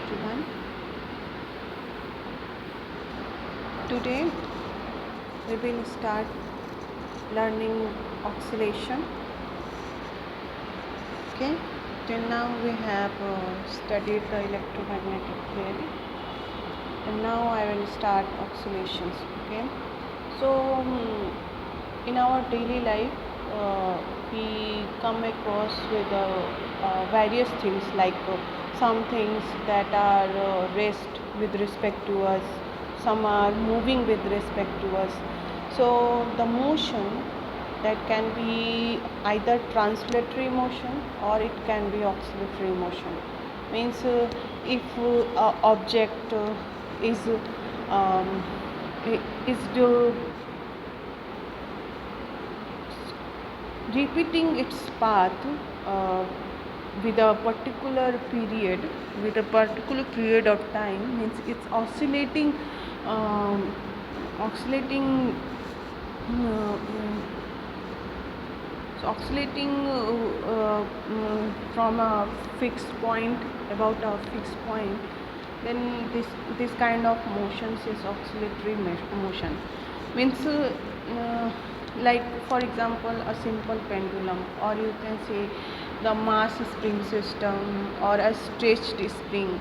everyone. Today we will start learning oscillation. Okay, till now we have studied the electromagnetic theory, and now I will start oscillations. Okay, so in our daily life we come across with various things like some things that are rest with respect to us, some are moving with respect to us. So the motion that can be either translatory motion or it can be oscillatory motion. Means if object is um, is repeating its path uh, with a particular period of time, means it's oscillating oscillating uh, from a fixed point, about a fixed point, then this kind of motions is oscillatory motion. Means like for example a simple pendulum, or you can say the mass spring system or a stretched spring.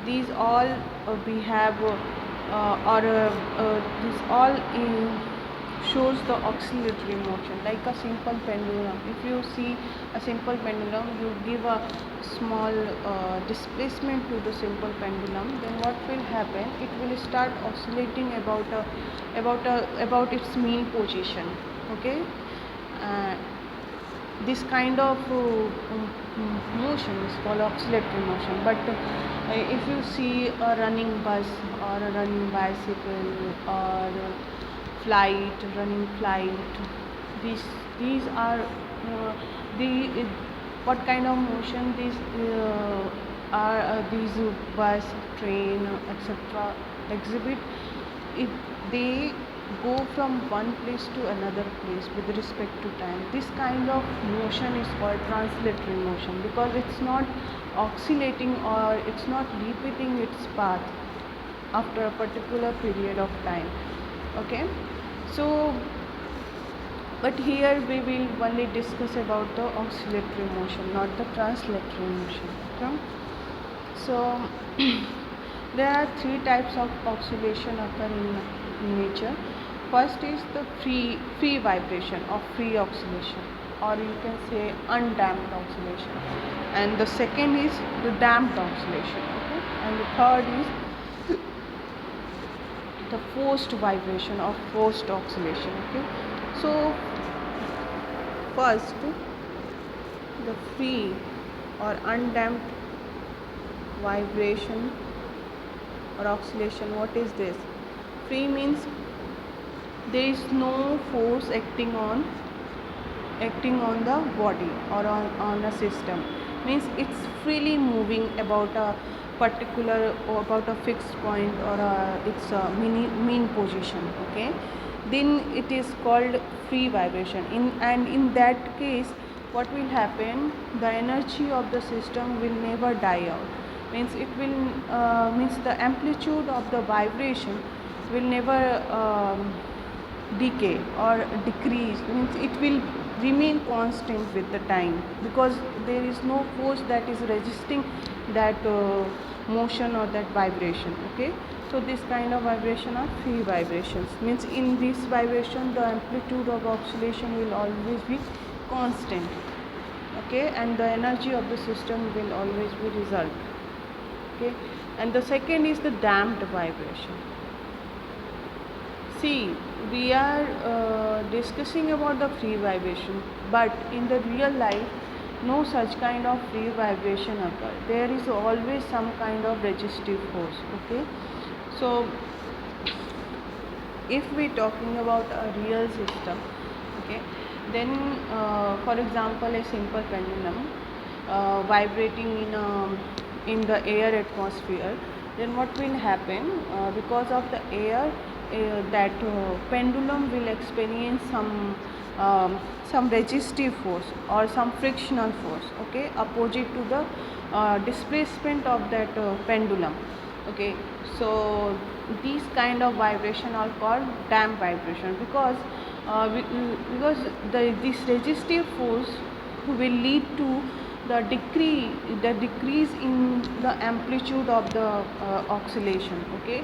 These all we have this all shows the oscillatory motion. Like a simple pendulum, if you see a simple pendulum, you give a small displacement to the simple pendulum, then what will happen, it will start oscillating about its mean position. Okay, this kind of motion is called oscillatory motion. But if you see a running bus or a running bicycle or running flight, these are the what kind of motion these are these bus, train, etc. exhibit. If they go from one place to another place with respect to time, this kind of motion is called translatory motion, because it's not oscillating or it's not repeating its path after a particular period of time. Okay, so but here we will only discuss about the oscillatory motion, not the translatory motion. Okay? So there are three types of oscillation occur in nature. First is the free vibration or free oscillation, or you can say undamped oscillation, and the second is the damped oscillation. Okay? And the third is the forced vibration or forced oscillation. Okay, so first, the free or undamped vibration or oscillation. What is this? Free means there is no force acting on the body or on a system. Means it's freely moving about a particular or about a fixed point or its mean position. Okay, then it is called free vibration. In that case, what will happen, the energy of the system will never die out. Means it will means the amplitude of the vibration will never decay or decrease. Means it will remain constant with the time, because there is no force that is resisting that motion or that vibration. Okay, so this kind of vibration are free vibrations. Means in this vibration the amplitude of oscillation will always be constant. Okay, and the energy of the system will always be reserved. Okay, and the second is the damped vibration. See, we are discussing about the free vibration, but in the real life no such kind of free vibration occur. There is always some kind of resistive force. Okay, so if we talking about a real system, okay, then for example a simple pendulum vibrating in the air atmosphere, then what will happen, because of the air, that pendulum will experience some resistive force or some frictional force. Okay, opposite to the displacement of that pendulum. Okay, so these kind of vibration are called damped vibration, because this resistive force will lead to the decrease in the amplitude of the oscillation. Okay,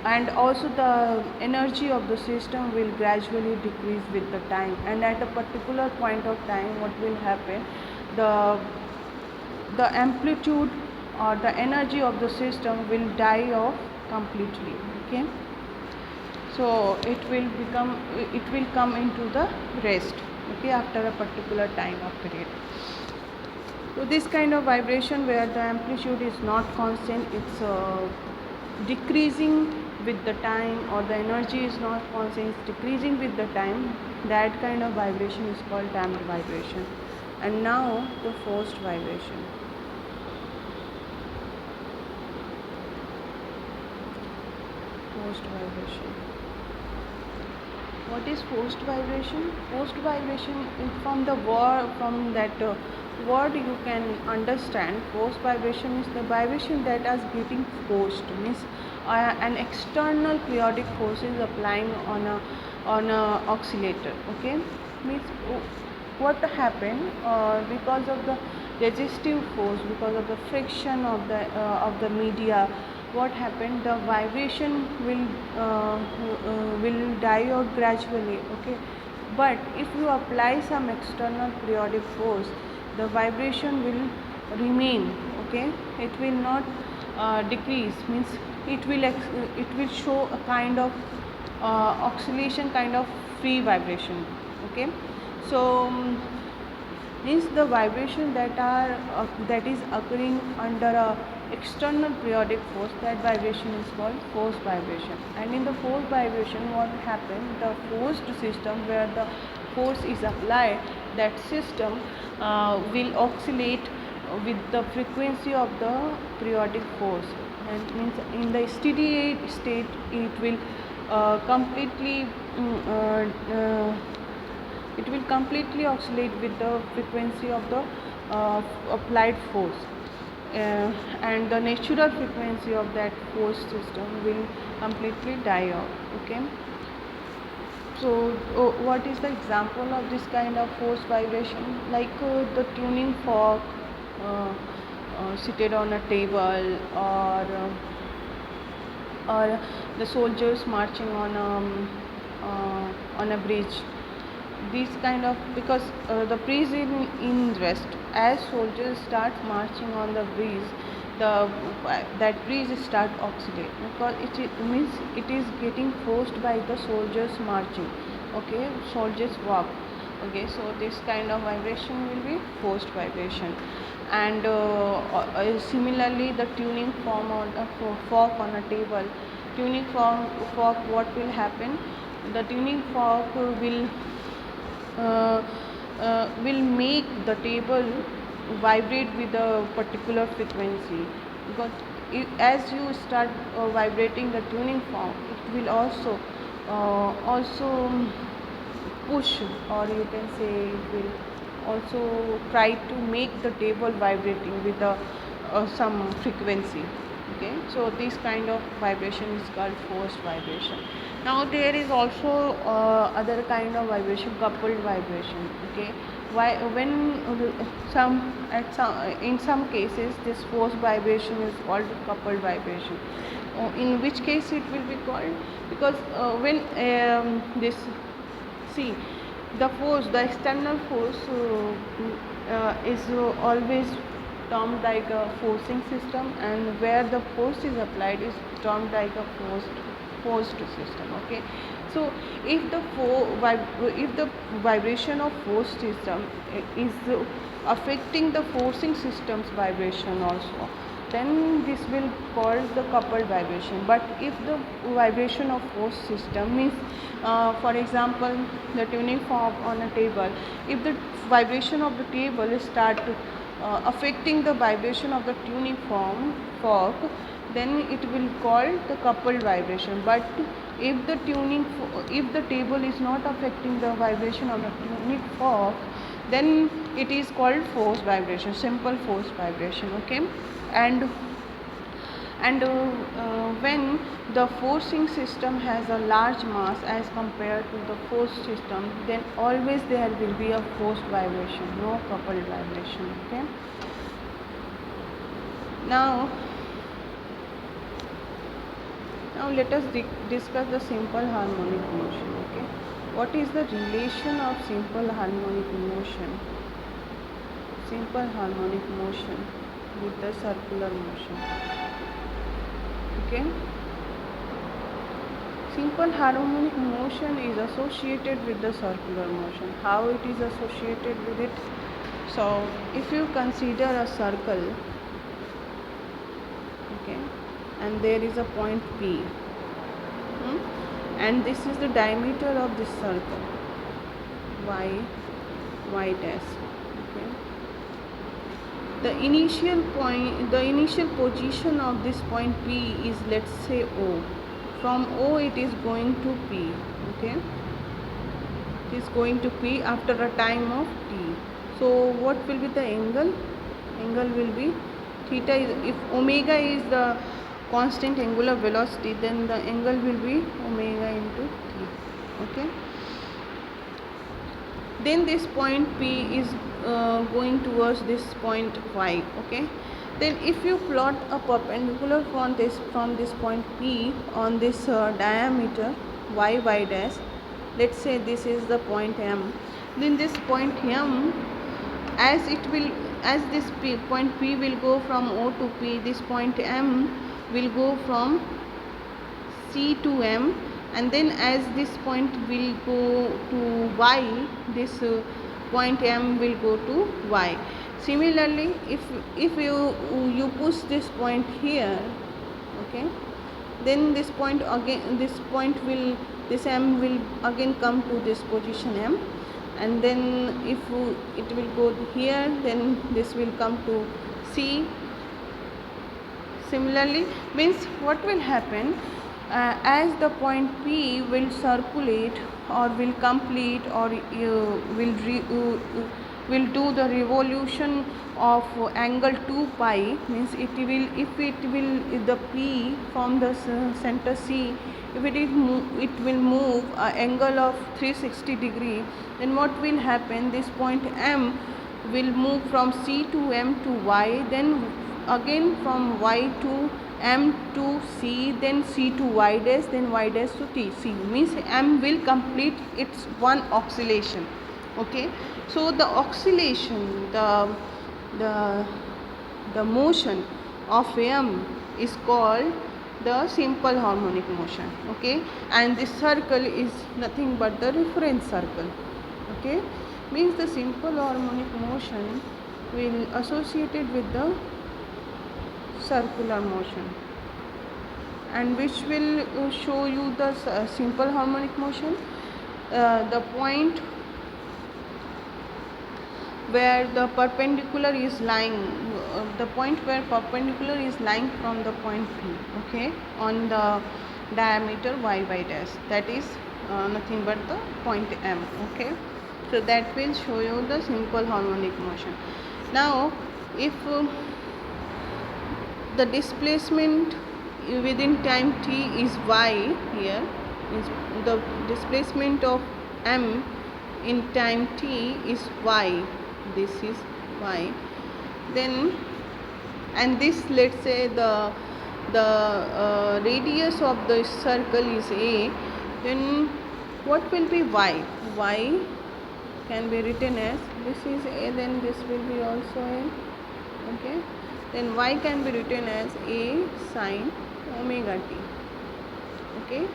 and also the energy of the system will gradually decrease with the time, and at a particular point of time what will happen, the amplitude or the energy of the system will die off completely. Okay, so it will come into the rest. Okay, after a particular time of period. So this kind of vibration where the amplitude is not constant, it's decreasing with the time, or the energy is not constant, it's decreasing with the time, that kind of vibration is called damped vibration. And now the forced vibration. Forced vibration. What is forced vibration? Forced vibration, from the word, from that word you can understand, forced vibration is the vibration that is getting forced, means an external periodic force is applying on a oscillator. Okay, means what happened, because of the resistive force, because of the friction of the media, what happened, the vibration will die out gradually. Okay, but if you apply some external periodic force, the vibration will remain. Okay, it will not decrease, means it will show a kind of oscillation, kind of free vibration. Okay, so means the vibration that is occurring under a external periodic force, that vibration is called forced vibration. And in the forced vibration, what happens, the forced system where the force is applied, that system will oscillate with the frequency of the periodic force, and means in the steady state it will completely it will completely oscillate with the frequency of the applied force, and the natural frequency of that force system will completely die out. Okay, so what is the example of this kind of force vibration? Like the tuning fork seated on a table, or the soldiers marching on a bridge. These kind of, because the breeze in rest, as soldiers start marching on the breeze, that breeze start oscillate, because it means it is getting forced by the soldiers marching. Okay, soldiers walk. Okay, so this kind of vibration will be forced vibration. And similarly, the tuning fork on a table, tuning fork, what will happen, the tuning fork will make the table vibrate with a particular frequency, because as you start vibrating the tuning fork, it will also push, or you can say it will also try to make the table vibrating with some frequency. Okay, so this kind of vibration is called forced vibration. Now there is also other kind of vibration, coupled vibration. Okay, why, when in some cases this forced vibration is called coupled vibration. In which case it will be called, because when this, see, the external force is always termed like a forcing system, and where the force is applied is termed like a forced system. Okay, so if the vibration of forced system is affecting the forcing system's vibration also, then this will called the coupled vibration. But if the vibration of force system means, for example, the tuning fork on a table, if the vibration of the table start affecting the vibration of the tuning fork, then it will call the coupled vibration. But if the table is not affecting the vibration of the tuning fork, then it is called forced vibration, simple forced vibration. Okay, and when the forcing system has a large mass as compared to the forced system, then always there will be a forced vibration, no coupled vibration. Okay, now let us discuss the simple harmonic motion. Okay, what is the relation of simple harmonic motion with the circular motion? Okay, simple harmonic motion is associated with the circular motion. How it is associated with it? So if you consider a circle, okay, and there is a point P, and this is the diameter of this circle, y dash. Okay, the initial position of this point P is, let's say, O. From O it is going to P. Okay, it is going to P after a time of T. So what will be the angle? Angle will be theta. If omega is the constant angular velocity, then the angle will be omega into T. Okay, then this point P is going towards this point Y. Okay, then if you plot a perpendicular from this point P on this diameter y dash, let's say this is the point M, then this point M, as this point P will go from O to P, this point M will go from C to M, and then as this point will go to Y, this point M will go to Y. Similarly, if you push this point here, okay, then this point this M will again come to this position M, and then if it will go here, then this will come to C. Similarly, means what will happen, as the point P will circulate or will complete or will do the revolution of angle 2 pi, means if the P from the center C, if it will move an angle of 360 degree, then what will happen, this point M will move from C to M to Y, then again from Y to M to C, then C to Y dash, then Y dash to T. C means M will complete its one oscillation. Okay, so the oscillation, the motion of M is called the simple harmonic motion. Okay, and this circle is nothing but the reference circle. Okay, means the simple harmonic motion will associated with the circular motion, and which will show you the simple harmonic motion, the point where the perpendicular is lying, from the point P, okay, on the diameter y dash, that is nothing but the point M. Okay, so that will show you the simple harmonic motion. Now if the displacement within time t is y, here is the displacement of M in time t is y, this is y, then, and this, let's say the radius of the circle is a, then what will be y? Y can be written as, this is a, then this will be also a. Okay, then y can be written as a sin omega t. Okay,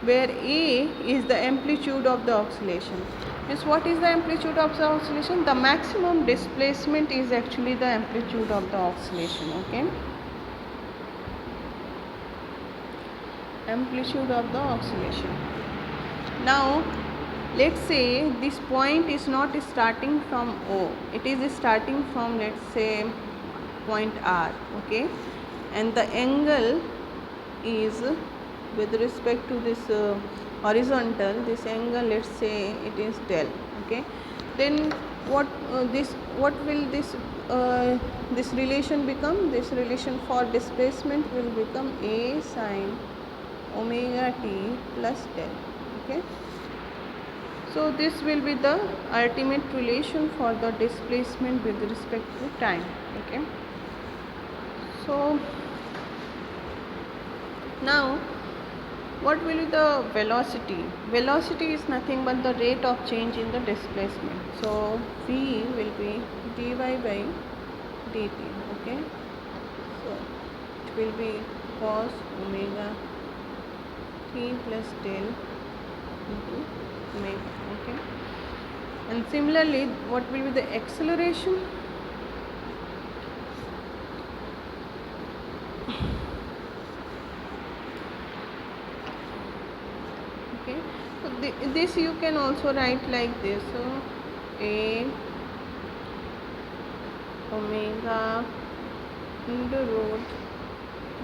where a is the amplitude of the oscillation. Means what is the amplitude of the oscillation? The maximum displacement is actually the amplitude of the oscillation. Okay, amplitude of the oscillation. Now let's say this point is not starting from O, it is starting from, let's say, point R. Okay, and the angle is with respect to this horizontal, this angle, let's say it is del. Okay, then what will this relation become? This relation for displacement will become a sin omega t plus del. Okay, so this will be the ultimate relation for the displacement with respect to time. Okay, so now what will be the velocity? Velocity is nothing but the rate of change in the displacement. So v will be dy by dt. Okay, so it will be cos omega t plus del into omega. Okay, and similarly what will be the acceleration? Okay, so this you can also write like this. So a omega into root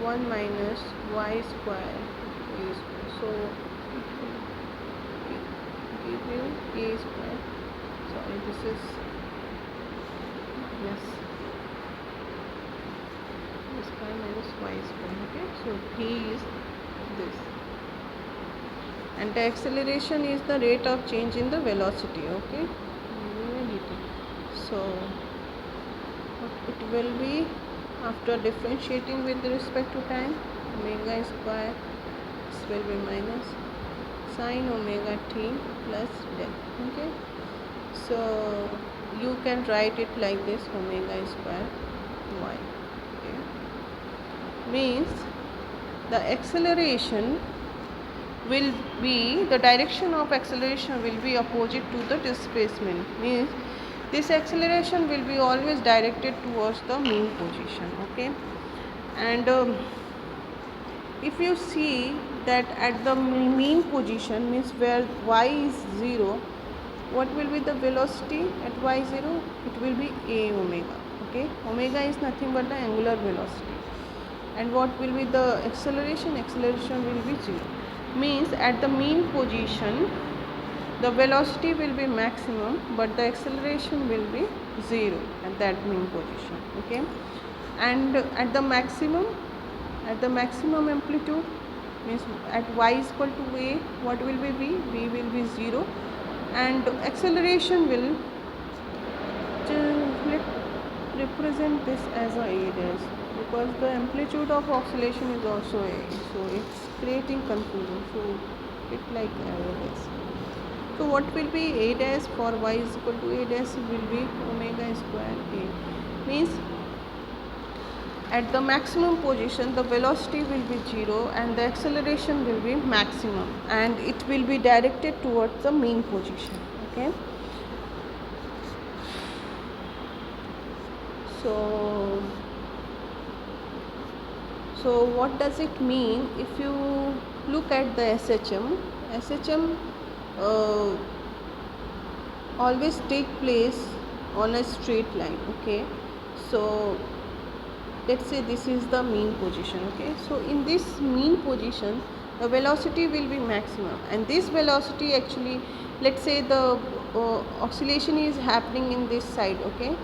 1 minus y square a square. So it will give you a square. Sorry, this is yes square minus y square. Okay, so p is this, and the acceleration is the rate of change in the velocity. Okay, so it will be after differentiating with respect to time, omega square, this will be minus sin omega t plus del. Okay, so you can write it like this, omega square y. Okay, means the acceleration will be, the direction of acceleration will be opposite to the displacement, means this acceleration will be always directed towards the mean position. Okay, and if you see that at the mean position, means where y is 0, what will be the velocity at y0? It will be a omega. Okay, omega is nothing but the angular velocity, and what will be the acceleration? Acceleration will be 0, means at the mean position the velocity will be maximum but the acceleration will be 0 at that mean position. Okay, and at the maximum amplitude, means at y is equal to a, what will be v will be 0, and acceleration will represent this as a dash, because the amplitude of oscillation is also a, so it's creating confusion, so it like a dash. So what will be a dash for y is equal to a dash will be omega square a, means at the maximum position the velocity will be 0 and the acceleration will be maximum, and it will be directed towards the mean position. Okay, so what does it mean? If you look at the SHM always take place on a straight line. Okay, so let's say this is the mean position. Okay, so in this mean position the velocity will be maximum, and this velocity actually, let's say the oscillation is happening in this side. Okay,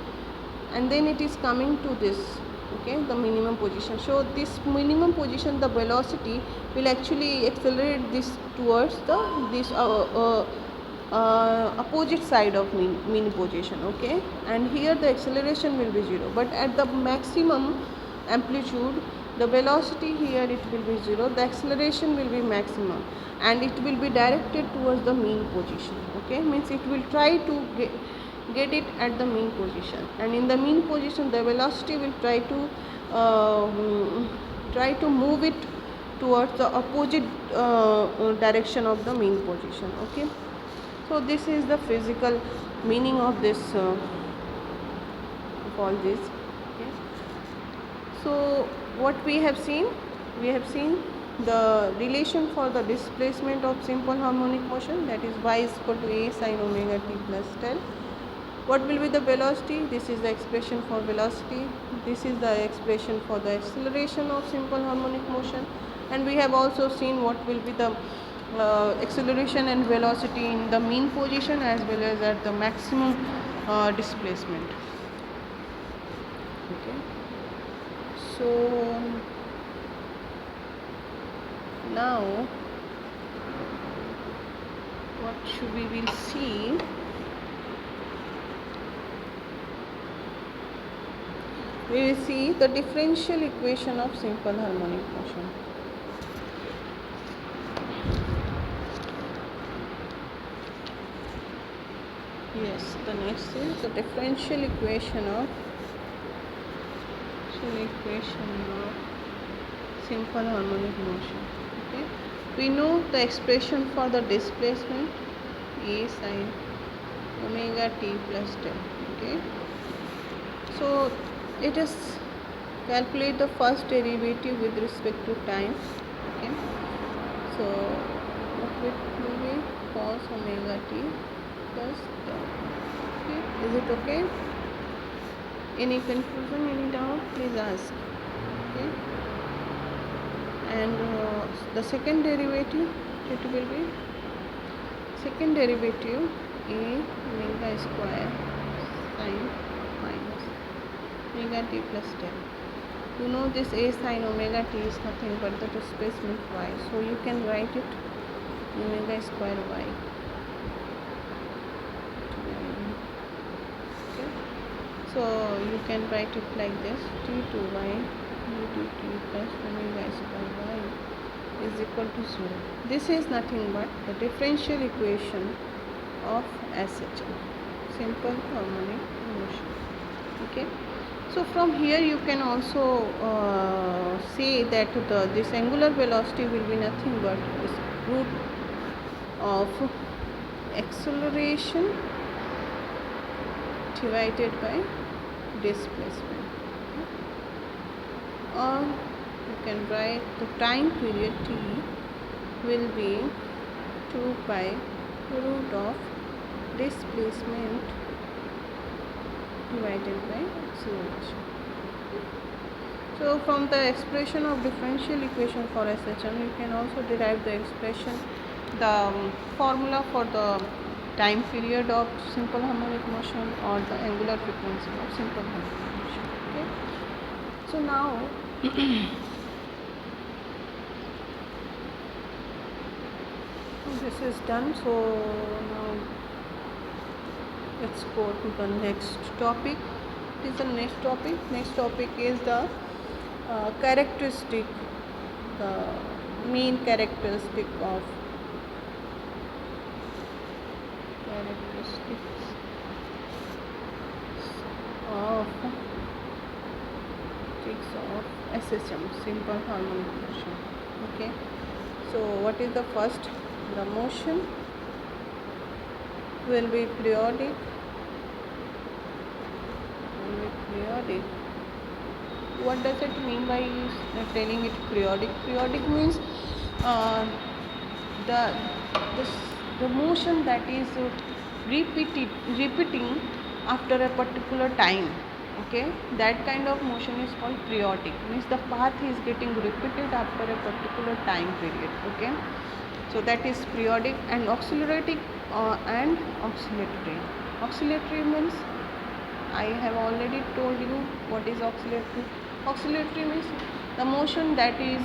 and then it is coming to this, okay, the minimum position. So this minimum position, the velocity will actually accelerate this towards the opposite side of mean position. Okay, and here the acceleration will be 0, but at the maximum amplitude the velocity here it will be 0, the acceleration will be maximum, and it will be directed towards the mean position. Okay, means it will try to get it at the mean position, and in the mean position the velocity will try to move it towards the opposite direction of the mean position. Okay, so this is the physical meaning of this all this. Okay, so what we have seen the relation for the displacement of simple harmonic motion, that is y is equal to a sin omega t plus del. What will be the velocity? This is the expression for velocity. This is the expression for the acceleration of simple harmonic motion. And we have also seen what will be the acceleration and velocity in the mean position as well as at the maximum displacement. Okay, so now what should we will see? We will see the differential equation of simple harmonic motion. Yes, the next is the differential equation of simple harmonic motion. Okay, we know the expression for the displacement A sin omega t plus del. Okay, so it is calculate the first derivative with respect to time. Okay, so what will be cos omega t plus del. Okay, is it okay? Any confusion, any doubt, please ask. Okay, and the second derivative, it will be second derivative A omega square sin minus omega t plus del. You know this A sin omega t is nothing but the displacement y, so you can write it omega square y. Okay, so you can write it like this: t to y dt plus omega square y is equal to 0. This is nothing but the differential equation of SHM, simple harmonic motion. Okay, so from here you can also say that this angular velocity will be nothing but this root of acceleration divided by displacement. Or you can write the time period t will be 2 pi root of displacement divided by acceleration. So from the expression of differential equation for SHM, you can also derive the expression, the formula for the time period of simple harmonic motion or the angular frequency of simple harmonic motion. Okay, so now this is done. So now let's go to the next topic. What is the next topic? Next topic is the characteristic, the mean characteristics of SHM, simple harmonic motion. Okay, so what is the first? The motion will be periodic. What does it mean by telling it periodic? Periodic means the motion that is repeating after a particular time. Okay, that kind of motion is called periodic. Means the path is getting repeated after a particular time period. Okay, so that is periodic. And accelerating and oscillatory. Oscillatory means, I have already told you what is oscillatory. Oscillatory means the motion that is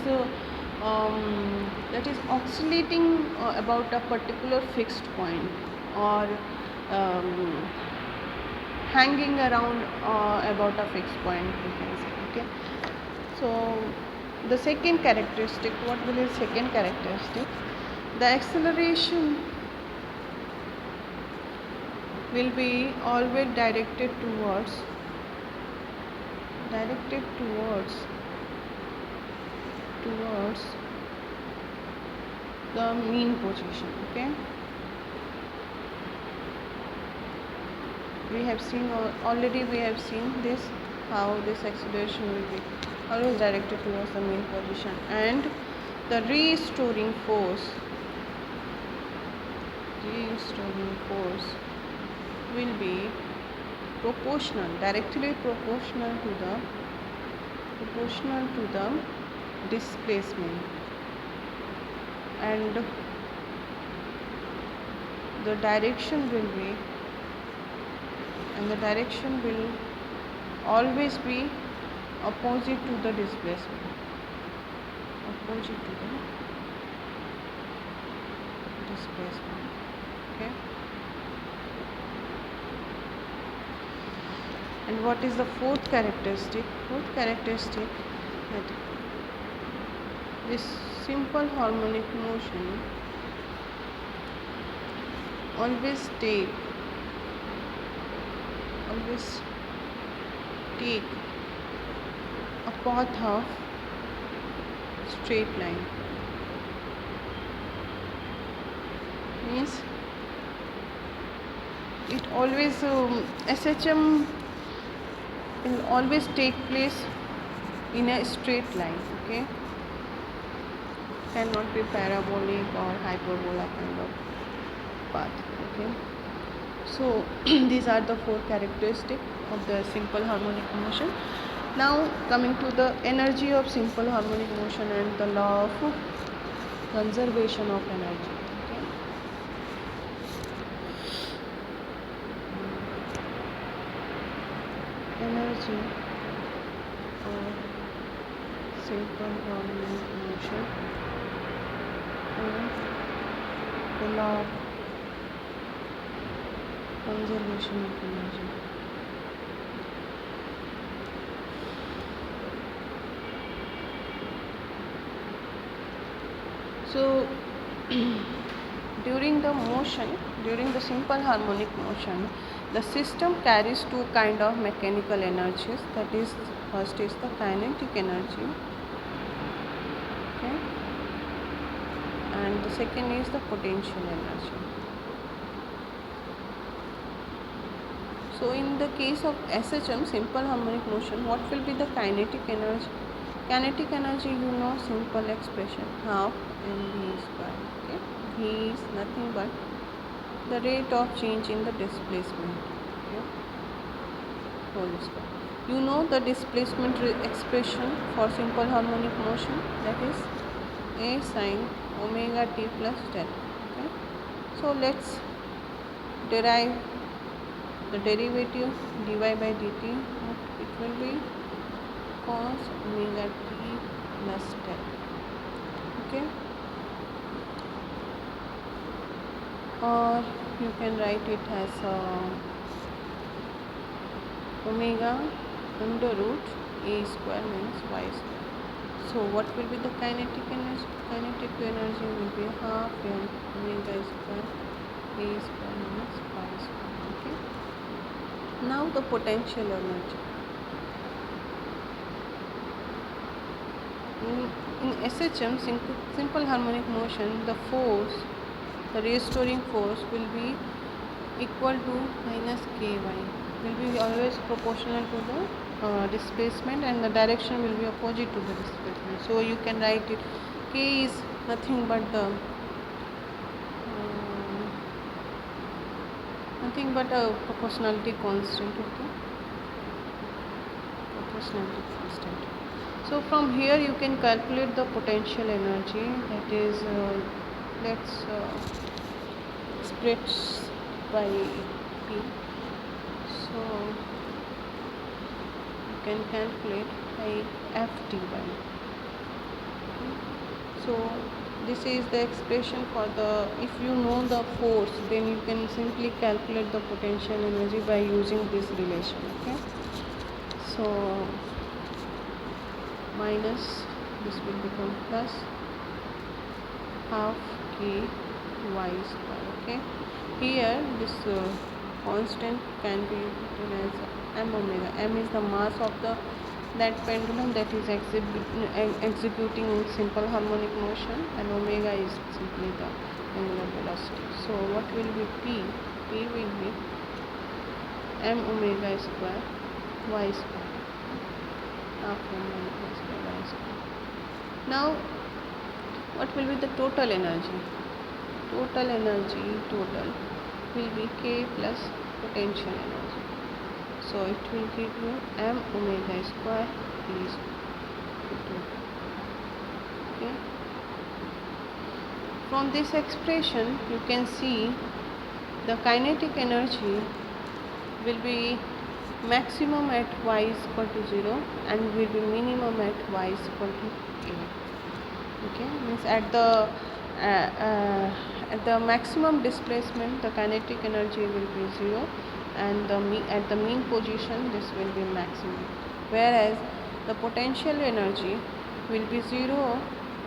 oscillating about a particular fixed point, or hanging around about a fixed point, you can say. Okay, so the second characteristic, what will be the second characteristic? The acceleration will be always directed towards the mean position. Okay, we have seen already, we have seen this, how this acceleration will be always directed towards the mean position, and the restoring force will be directly proportional to the displacement, and the direction will be, and the direction will always be opposite to the displacement, opposite to the displacement. Okay. And what is the fourth characteristic? Fourth characteristic, that this simple harmonic motion always take a path of straight line. Means it always SHM will always take place in a straight line. Okay, cannot be parabolic or hyperbola kind of path. Okay, so these are the four characteristics of the simple harmonic motion. Now coming to the energy of simple harmonic motion and the law of conservation of energy. Okay. Energy of simple harmonic motion and the law of conservation of energy. So during the simple harmonic motion, the system carries two kind of mechanical energies. That is, first is the kinetic energy, okay, and the second is the potential energy. So in the case of SHM, simple harmonic motion, what will be the kinetic energy? Kinetic energy, you know, simple expression, half mv square. Okay, v is nothing but the rate of change in the displacement. Okay, whole square. You know the displacement expression for simple harmonic motion, that is a sine omega t plus del. Okay, so let's derive the derivative dy by dt. It will be cos omega t plus del. Okay, or you can write it as omega under root a square means y square. So what will be the kinetic energy? Kinetic energy will be half m omega square a square minus y square. Okay. Now the potential energy. In SHM, simple harmonic motion, the force, the restoring force will be equal to minus ky, will be always proportional to the displacement, and the direction will be opposite to the displacement. So you can write it, k is nothing but a proportionality constant. Okay, proportionality constant. So from here you can calculate the potential energy, that is let's spread by p. So you can calculate by ft by. Okay. So this is the expression for the, if you know the force, then you can simply calculate the potential energy by using this relation. Okay, so minus, this will become plus half k y square. Okay, here this constant can be written as m omega. M is the mass of that pendulum that is executing in simple harmonic motion, and omega is simply the angular velocity. So what will be p? P will be m omega square y square, half m omega square y square. Now what will be the total energy? Total energy will be k plus potential energy. So it will give you m omega square is equal. Okay. From this expression you can see the kinetic energy will be maximum at y is equal to 0 and will be minimum at y is equal to a. Okay, means at the maximum displacement the kinetic energy will be 0 and at the mean position this will be maximum, whereas the potential energy will be 0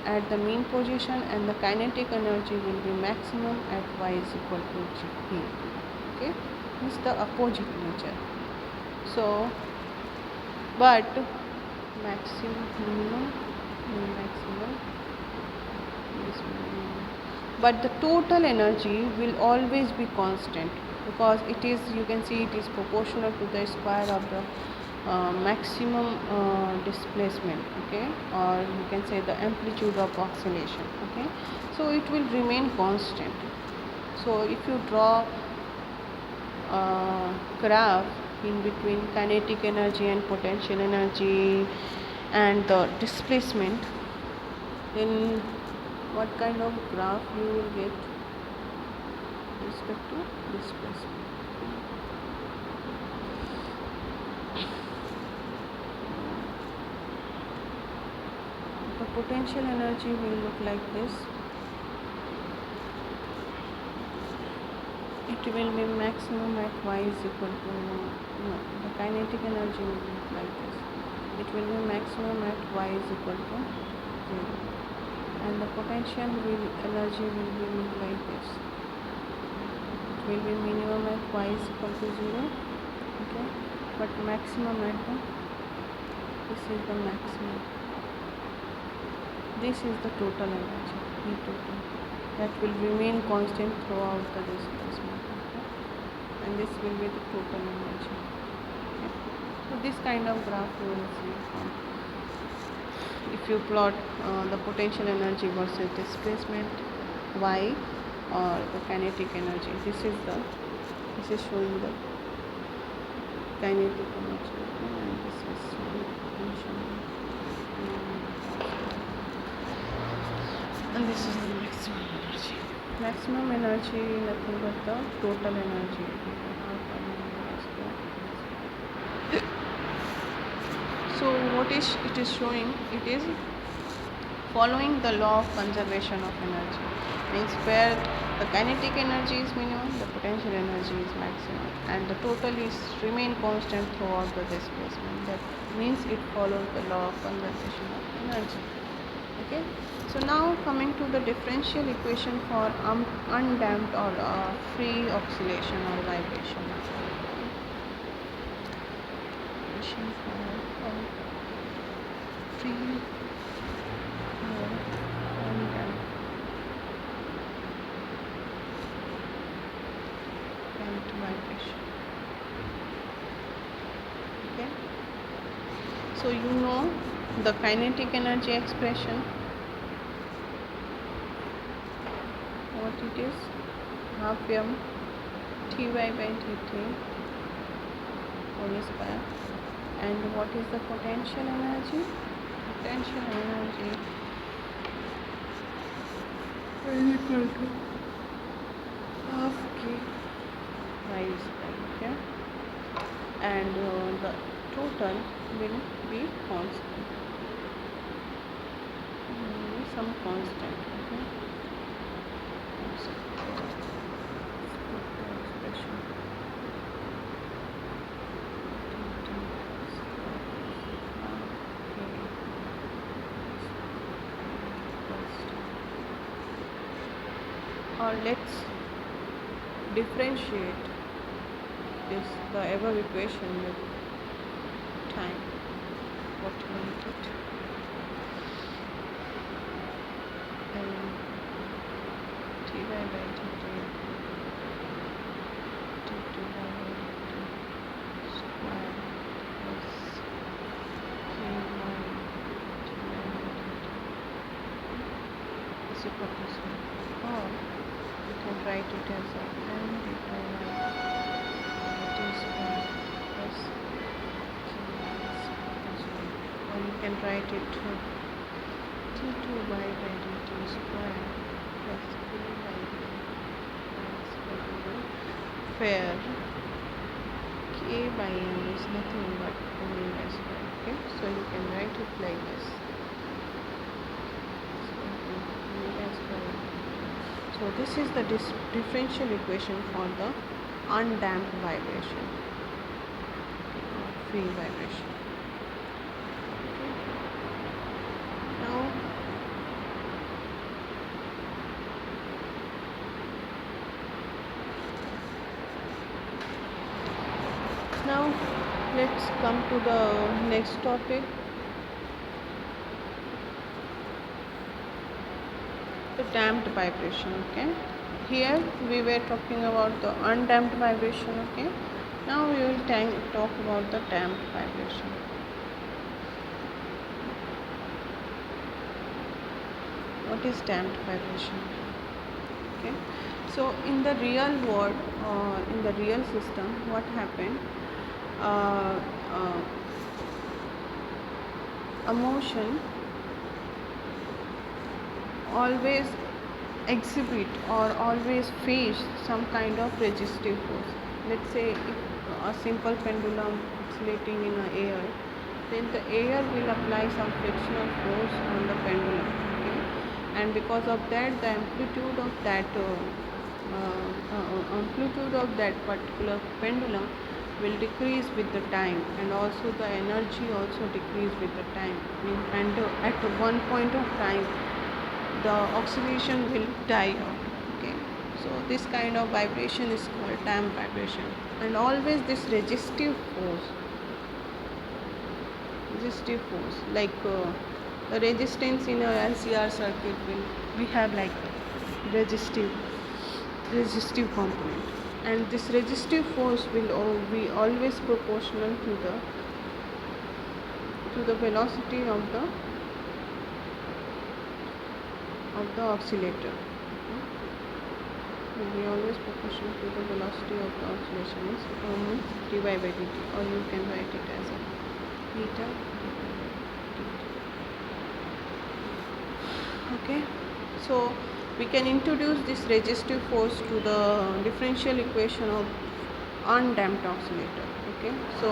at the mean position and the kinetic energy will be maximum at y is equal to g. Okay, this is the opposite nature. So but maximum maximum, but the total energy will always be constant, because it is, you can see, it is proportional to the square of the maximum displacement. Okay, or you can say the amplitude of oscillation. Okay, so it will remain constant. So if you draw graph in between kinetic energy and potential energy and the displacement, then what kind of graph you will get with respect to displacement? The potential energy will look like this. It will be maximum at y is equal to, no, the kinetic energy will look like this. It will be maximum at y is equal to 0 and the potential energy will be like this. It will be minimum at y is equal to 0. Okay, but maximum at the, this is the maximum. This is the total energy, E total, that will remain constant throughout the displacement. Okay? And this will be the total energy. Okay? So this kind of graph you will see if you plot the potential energy versus displacement y or the kinetic energy. This is showing the kinetic energy, okay? And this is showing potential energy. And this is the maximum energy. Maximum energy nothing but the total energy. So what is it is showing? It is following the law of conservation of energy. Means where the kinetic energy is minimum, the potential energy is maximum, and the total is remain constant throughout the displacement. That means it follows the law of conservation of energy. Okay. So now coming to the differential equation for undamped or free oscillation or vibration. Equation for free or undamped vibration. Okay. So you know the kinetic energy expression. What it is? Half m Ty by dt whole square. And what is the potential energy? Potential energy is equal to half k y square. Okay? And the total will be constant. Some constant. Okay? Or let's differentiate the above equation with time. What will we get? Ty by dt d2 by dt square plus ky ty by dt is equal to 0. Or you can write it as a m d by dt square plus ky is equal to 0. Or you can write it d2 by dt square plus ky by dt is equal to 0. where K by M is nothing but omega square. Okay, so you can write it like this. Omega square. So this is the differential equation for the undamped vibration, free vibration. Now Now let's come to the next topic, the damped vibration. Okay, here we were talking about the undamped vibration. Okay, now we will talk about the damped vibration. What is damped vibration? Okay, so in the real world, in the real system, what happened? A motion always exhibit or always face some kind of resistive force. Let's say if a simple pendulum oscillating in the air, then the air will apply some frictional force on the pendulum. Okay? And because of that, the amplitude of that particular pendulum will decrease with the time, and also the energy also decrease with the time. And at one point of time, the oscillation will die out. Okay, so this kind of vibration is called damped vibration. And always this resistive force, like the resistance in a LCR circuit we have like resistive component, and this resistive force will be always proportional to the velocity of the oscillator. Will be always proportional to the velocity of the oscillation, is dy by dt, or you can write it as a beta dt. Okay, so we can introduce this resistive force to the differential equation of undamped oscillator. Okay, so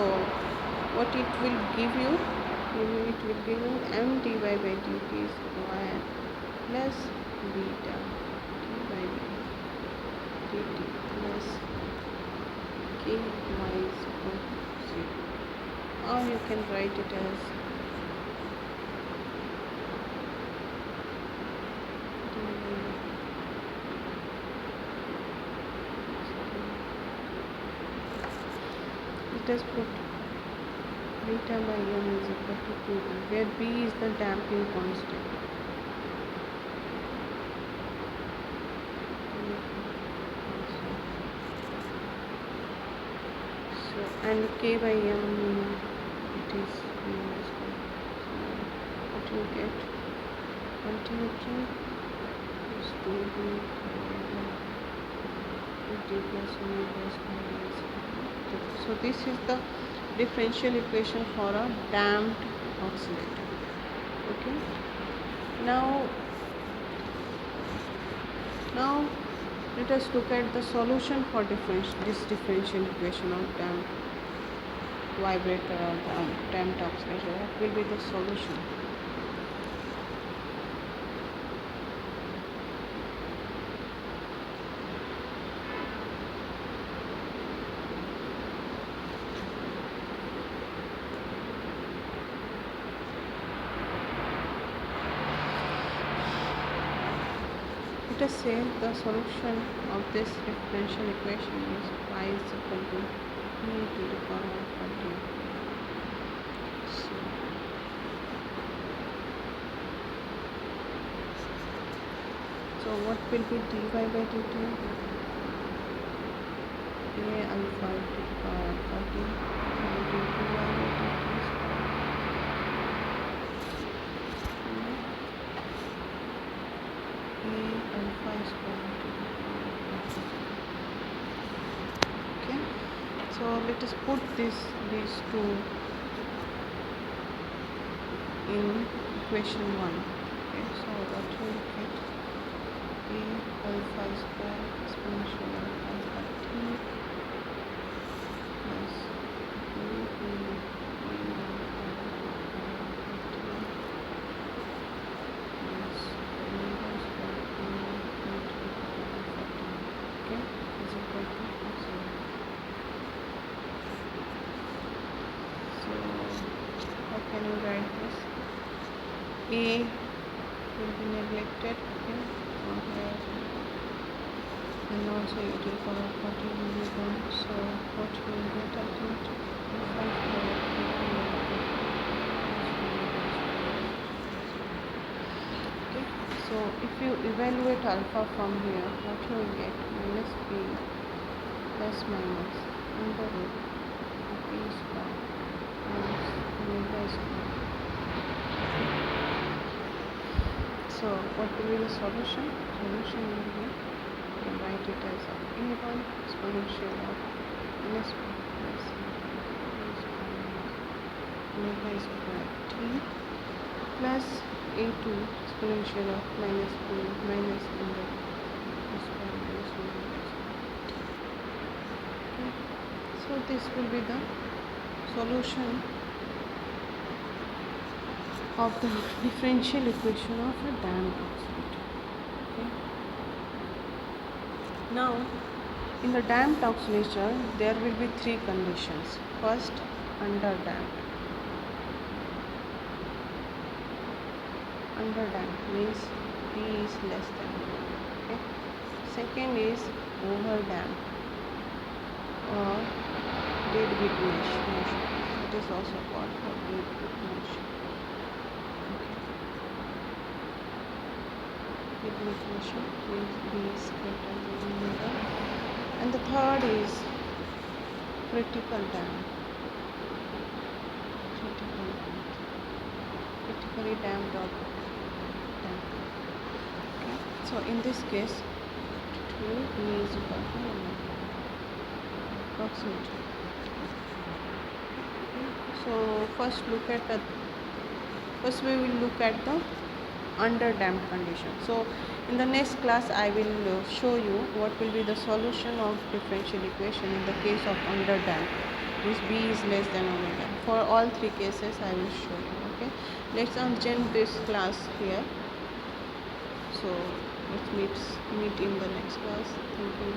what it will give you? It will give you m dy by dt square plus beta dy by dt plus ky is equal to 0, or you can write it as let us put beta by m is equal to 2b, where b is the damping constant. So, and k by m, it is so what you get ultimately is 2b dt plus omega square. So this is the differential equation for a damped oscillator. Okay, now let us look at the solution for this differential equation of damped vibrator or damped oscillator. What will be the solution? Let us say the solution of this differential equation is y is equal to e to the power of 14. So what will be dy by dt? A alpha to the power of 14 dy by dt alpha is equal to the power of 14. Okay, so let us put these two in equation 1. Okay, so what we will get? A alpha square exponential alpha t equal to 0. So how can you write this? A will be neglected, okay, and also it will power 40 will be gone. So what you will get ultimately? 5 power 40. Okay, so if you evaluate alpha from here, what you will get? Minus b plus minus under root of b square minus omega square. So what will be the solution? Solution will be, you can write it as a1 exponential of minus b plus omega square t plus a2 exponential of minus b minus under square minus omega square. Okay. So this will be the solution of the differential equation of a damped oscillator. Okay. Now, in the damped oscillator, there will be three conditions. First, underdamped. Underdamped means B is less than 1. Okay. Second is overdamped or deadbeat motion. It is also called deadbeat motion. Motion means B is greater than omega. And the third is critically damped. Critically damped or damped. Okay. So in this case, 2 B is equal to omega. Approximately. Okay. So first we will look at the underdamped condition. So in the next class I will show you what will be the solution of differential equation in the case of underdamped, which b is less than omega. For all three cases I will show you. Okay, let's end this class here. So let's meet in the next class. Thank you.